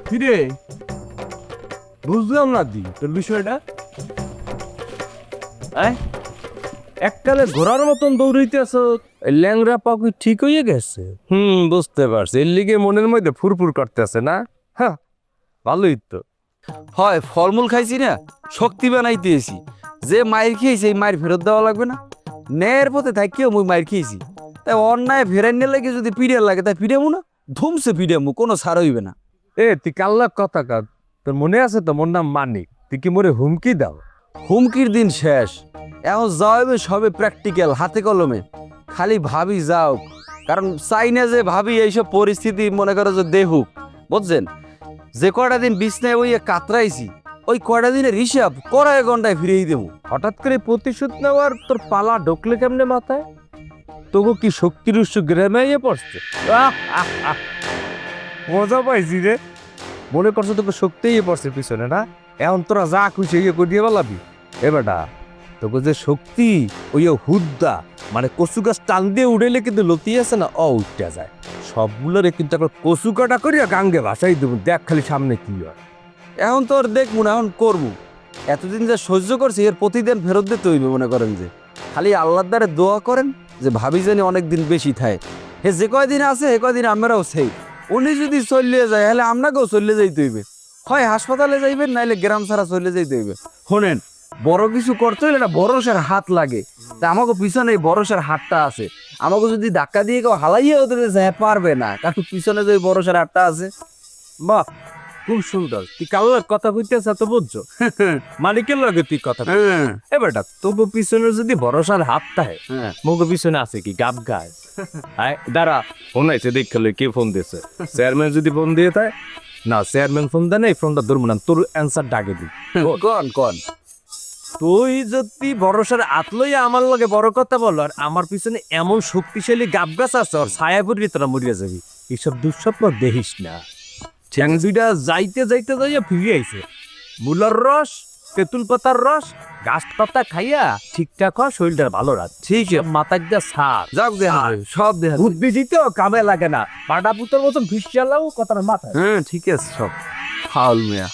কিরে বুঝলাম না দি তোর বিষয়টা। এককালে ঘোড়ার মতন দৌড়াইতেছ, ল্যাংরা পাখি ঠিক হয়ে গেছে। বুঝতে পারছি, এর লিগে মনের মধ্যে ফুরফুর করতেছে না। হ্যাঁ, ভালোই তো। হয় ফলমূল খাইছি না, শক্তি বানাইতেছি। যে মায়ের খেয়েছি এই মায়ের ফেরত দেওয়া লাগবে না। ন্যায়ের পথে থাকিও মুই মায়ের খেয়েছি, তাই অন্যায় ফেরাইনে লাগে যদি পিড়িয়ার লাগে তাই পিড়ামু না, ধুমসে পিড়ামু, কোনো ছাড় হইবে না। তুই কাল্লা কথা কাজ, তোর মনে আছে তো মোর নাম মানিক, তুই কি মোরে হুমকি দাও? হুমকির দিন শেষ, এখন যাওয়াবে সবে প্র্যাকটিক্যাল, হাতে কলমে। খালি ভাবি যাও, কারণ চাই না যে ভাবি এইসব পরিস্থিতি মনে করো যে দেহুক, বুঝছেন? যে কয়টা দিন বিছনায় ওই কাতরাইছি, ওই কয়টা দিনের হিসাব কড়াই ঘন্টায় ফিরিয়ে দেবো। হঠাৎ করে প্রতিশোধ নেওয়ার তোর পালা ঢুকলে কেমনে মাথায়? তবু কি শক্তির উৎস গ্রামে পড়ছে? মজা পাইছি রে। মনে করছো তোকে শক্তিই পড়ছে পিছনে না? এখন তোরা যা খুশি ইয়ে করে দিয়ে বলাবি। বেটা, তোকে যে শক্তি ওই হুদ্দা মানে কচু গাছ টান দিয়ে উড়েলে কিন্তু লতি আছে না, উঠতে যায়। সবগুলোরে কিন্তু একবার কচু কাটা করিয়া গাঙ্গে ভাসাই দেবো, দেখ খালি সামনে কি হয়। এখন তো আর দেখবো না, এখন করবো। এতদিন যা সহ্য করছি এর প্রতিদিন ফেরত দিতে হইবে। মনে করেন যে খালি আল্লাহর দ্বারে দোয়া করেন যে ভাবি জানি অনেক দিন বেশি থাকে। হে যে কয়দিন আছে হে কয়দিন আমরাও সেই। উনি যদি চলিয়ে যায় তাহলে আপনাকেও চলিয়ে যাইতে হইবে। হয় হাসপাতালে যাইবেন, নাইলে গ্রাম ছাড়া চলে যাইতে হইবে। শোনেন, বড় কিছু করতে হইলে না বড়সার হাত লাগে। তা আমাকে পিছনে এই বড়সার হাতটা আছে। আমাকে যদি ধাক্কা দিয়ে কেউ হালাইয়া হতে যায় পারবে না, কারণ পিছনে যে বড়সার হাতটা আছে। বাহ, খুব সুন্দর। তুই কাল্লার কথা কইতেছ তো বুঝছো? মালিকের লগে তুই কথা বেটা, তবু পিছনে যদি ভরসার হাত থাকে, মুখ পিছনে আছে কি গাব গায়? দাঁড়া, ফোন আইছে দেখে কে ফোন দিয়েছে। চেয়ারম্যান যদি ফোন দিয়ে থাকে না, চেয়ারম্যান ফোন দেয় না, এই ফোনটা ধরবো না, তোর অ্যান্সার ডাকে দিই। কন তুই যদি ভরসার হাত লইয়া আমার লগে বড় কথা বল, আর আমার পিছনে এমন শক্তিশালী গাব গাছ আছে, আর ছায়া পড়বি তোরা মরিয়া যাবি। এইসব দুঃস্বপ্ন দেখিস না। ঠ্যাং দুইটা যাইতে যাইতে যাইয়া ফিরে আইছে। মূলার রস, তেঁতুল পাতার রস, গাছ পাতা খাইয়া ঠিকঠাক হয়, শরীরটা ভালো রাখ। ঠিক মাথার যা সার যাক দেখা সব দেখা। বুদ্ধি দিতেও কামে লাগে না, পাটা পুতোর মতন ভিস চালাও কথার মাথায়। ঠিক আছে সব ফাউল মেয়া।